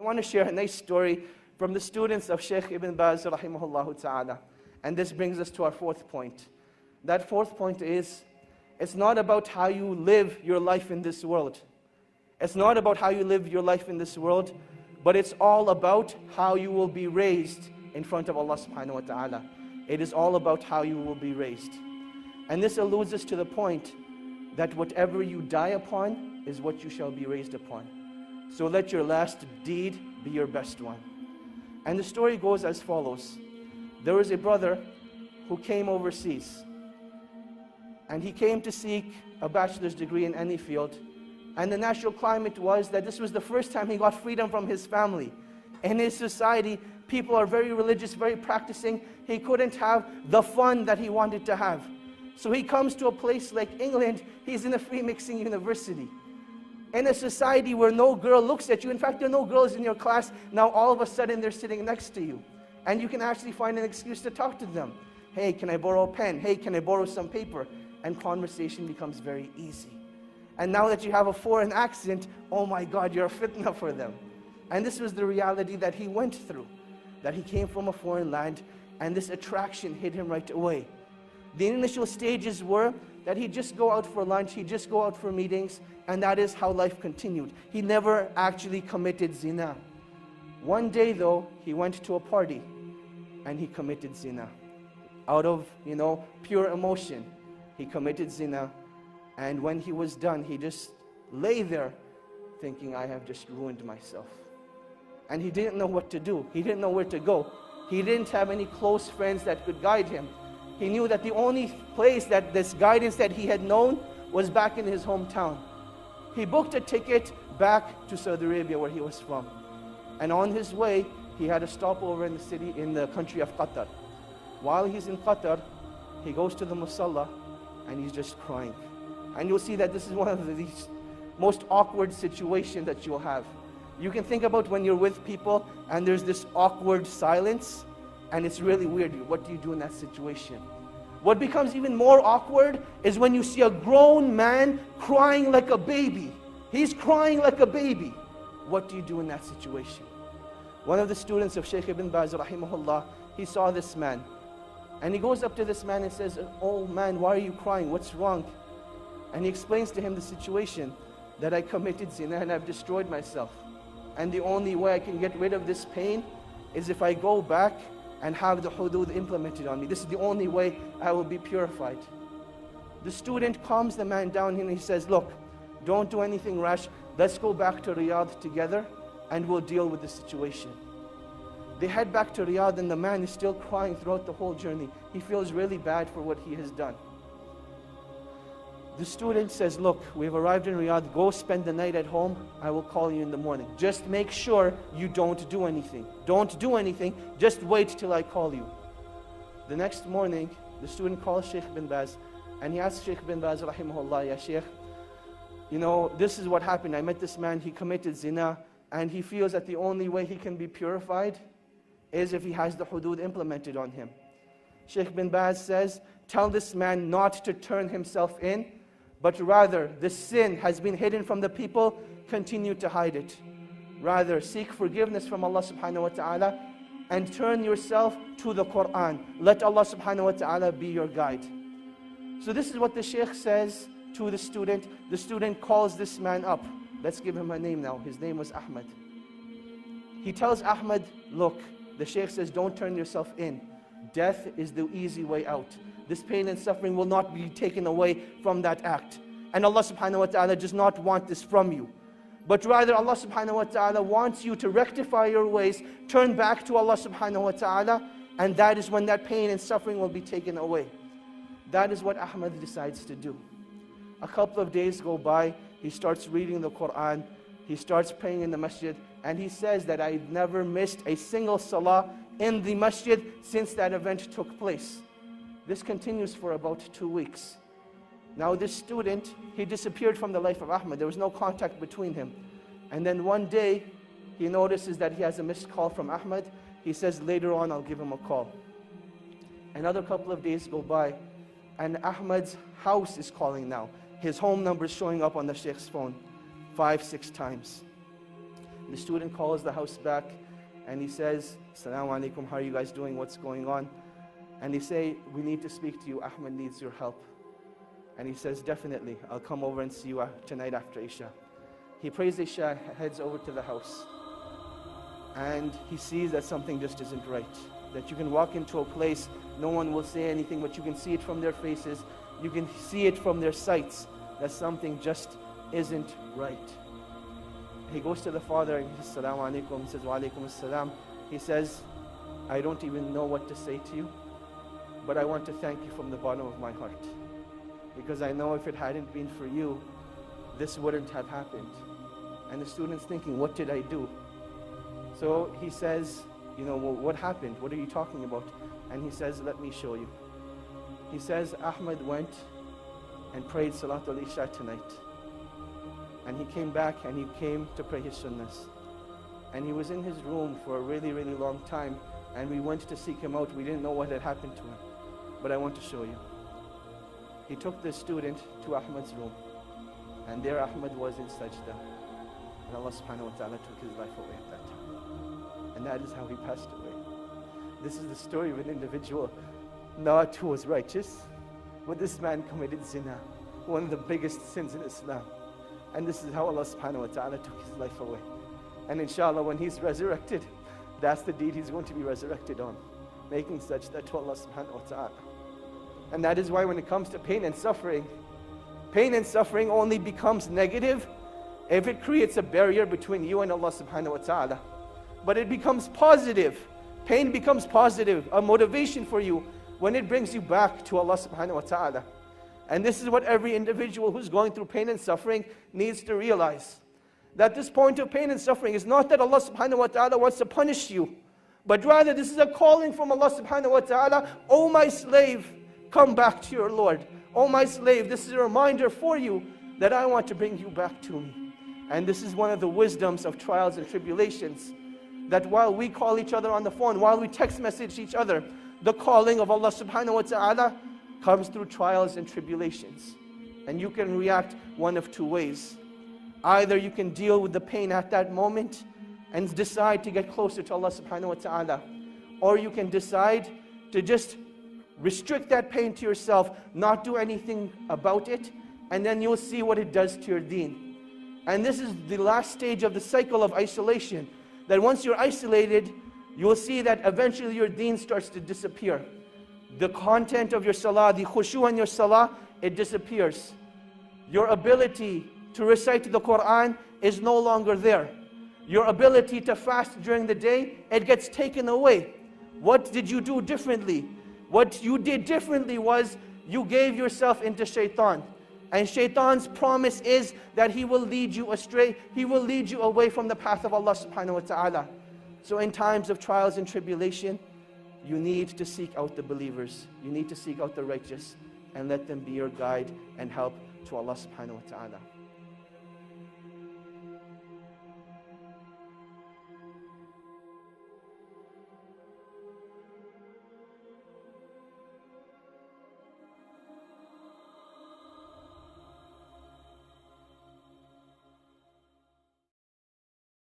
want to share a nice story from the students of Shaykh Ibn Baz rahimahullah ta'ala. And this brings us to our fourth point. That fourth point is, it's not about how you live your life in this world. It's not about how you live your life in this world, but it's all about how you will be raised in front of Allah subhanahu wa ta'ala. It is all about how you will be raised. And this alludes us to the point that whatever you die upon is what you shall be raised upon. So let your last deed be your best one. And the story goes as follows. There was a brother who came overseas. And he came to seek a bachelor's degree in any field. And the natural climate was that this was the first time he got freedom from his family. In his society, people are very religious, very practicing. He couldn't have the fun that he wanted to have. So he comes to a place like England. He's in a free mixing university. In a society where no girl looks at you. In fact, there are no girls in your class. Now all of a sudden they're sitting next to you. And you can actually find an excuse to talk to them. Hey, can I borrow a pen? Hey, can I borrow some paper? And conversation becomes very easy. And now that you have a foreign accent, oh my God, you're a fitna for them. And this was the reality that he went through. That he came from a foreign land, and this attraction hit him right away. The initial stages were that he'd just go out for lunch, he'd just go out for meetings, and that is how life continued. He never actually committed zina. One day though, he went to a party, and he committed zina. Out of, pure emotion, he committed zina. And when he was done, he just lay there thinking, I have just ruined myself. And he didn't know what to do. He didn't know where to go. He didn't have any close friends that could guide him. He knew that the only place that this guidance that he had known was back in his hometown. He booked a ticket back to Saudi Arabia where he was from. And on his way, he had a stopover in the country of Qatar. While he's in Qatar, he goes to the musalla and he's just crying. And you'll see that this is one of these most awkward situations that you'll have. You can think about when you're with people and there's this awkward silence, and it's really weird. What do you do in that situation? What becomes even more awkward is when you see a grown man crying like a baby. He's crying like a baby. What do you do in that situation? One of the students of Shaykh Ibn Baz rahimahullah, he saw this man. And he goes up to this man and says, oh man, why are you crying? What's wrong? And he explains to him the situation, that I committed zina and I've destroyed myself. And the only way I can get rid of this pain is if I go back and have the hudud implemented on me. This is the only way I will be purified. The student calms the man down and he says, look, don't do anything rash. Let's go back to Riyadh together and we'll deal with the situation. They head back to Riyadh and the man is still crying throughout the whole journey. He feels really bad for what he has done. The student says, look, we've arrived in Riyadh, go spend the night at home, I will call you in the morning. Just make sure you don't do anything. Don't do anything, just wait till I call you. The next morning, the student calls Shaykh bin Baz, and he asks Shaykh bin Baz, rahimahullah, ya Shaykh, this is what happened. I met this man, he committed zina, and he feels that the only way he can be purified is if he has the hudud implemented on him. Shaykh bin Baz says, tell this man not to turn himself in, but rather, the sin has been hidden from the people, continue to hide it. Rather, seek forgiveness from Allah subhanahu wa ta'ala and turn yourself to the Quran. Let Allah subhanahu wa ta'ala be your guide. So this is what the Shaykh says to the student. The student calls this man up. Let's give him a name now. His name was Ahmad. He tells Ahmad, look, the Shaykh says, don't turn yourself in. Death is the easy way out. This pain and suffering will not be taken away from that act. And Allah subhanahu wa ta'ala does not want this from you. But rather Allah subhanahu wa ta'ala wants you to rectify your ways, turn back to Allah subhanahu wa ta'ala, and that is when that pain and suffering will be taken away. That is what Ahmad decides to do. A couple of days go by, he starts reading the Quran, he starts praying in the masjid, and he says that I never missed a single salah in the masjid since that event took place. This continues for about 2 weeks. Now this student, he disappeared from the life of Ahmad. There was no contact between him. And then one day, he notices that he has a missed call from Ahmad. He says, later on, I'll give him a call. Another couple of days go by, and Ahmad's house is calling now. His home number is showing up on the Shaykh's phone 5, 6 times. The student calls the house back and he says, "Assalamu alaikum, how are you guys doing? What's going on?" And they say, "We need to speak to you. Ahmed needs your help." And he says, "Definitely, I'll come over and see you tonight after Isha." He prays Isha, heads over to the house. And he sees that something just isn't right. That you can walk into a place, no one will say anything, but you can see it from their faces. You can see it from their sights, that something just isn't right. He goes to the father and he says, "Assalamu alaikum." He says, "Wa alaikum assalam." He says, "I don't even know what to say to you, but I want to thank you from the bottom of my heart. Because I know if it hadn't been for you, this wouldn't have happened." And the student's thinking, what did I do? So he says, "Well, what happened? What are you talking about?" And he says, "Let me show you." He says, "Ahmed went and prayed Salatul Isha tonight. And he came back and he came to pray his sunnahs. And he was in his room for a really, really long time. And we went to seek him out. We didn't know what had happened to him. But I want to show you." He took the student to Ahmed's room. And there Ahmed was in sajda. And Allah subhanahu wa ta'ala took his life away at that time. And that is how he passed away. This is the story of an individual, not who was righteous, but this man committed zina, one of the biggest sins in Islam. And this is how Allah subhanahu wa ta'ala took his life away. And inshallah, when he's resurrected, that's the deed he's going to be resurrected on, making sajda to Allah subhanahu wa ta'ala. And that is why when it comes to pain and suffering only becomes negative if it creates a barrier between you and Allah subhanahu wa ta'ala. But it becomes positive. Pain becomes positive, a motivation for you when it brings you back to Allah subhanahu wa ta'ala. And this is what every individual who's going through pain and suffering needs to realize. That this point of pain and suffering is not that Allah subhanahu wa ta'ala wants to punish you, but rather this is a calling from Allah subhanahu wa ta'ala. "Oh my slave, come back to your Lord. Oh my slave, this is a reminder for you that I want to bring you back to me." And this is one of the wisdoms of trials and tribulations. That while we call each other on the phone, while we text message each other, the calling of Allah subhanahu wa ta'ala comes through trials and tribulations. And you can react one of two ways. Either you can deal with the pain at that moment and decide to get closer to Allah subhanahu wa ta'ala. Or you can decide to just restrict that pain to yourself, not do anything about it, and then you'll see what it does to your deen. And this is the last stage of the cycle of isolation. That once you're isolated, you will see that eventually your deen starts to disappear. The content of your salah, the khushu in your salah, it disappears. Your ability to recite the Quran is no longer there. Your ability to fast during the day, it gets taken away. What did you do differently? What you did differently was you gave yourself into shaitan. And shaitan's promise is that he will lead you astray. He will lead you away from the path of Allah subhanahu wa ta'ala. So in times of trials and tribulation, you need to seek out the believers. You need to seek out the righteous and let them be your guide and help to Allah subhanahu wa ta'ala.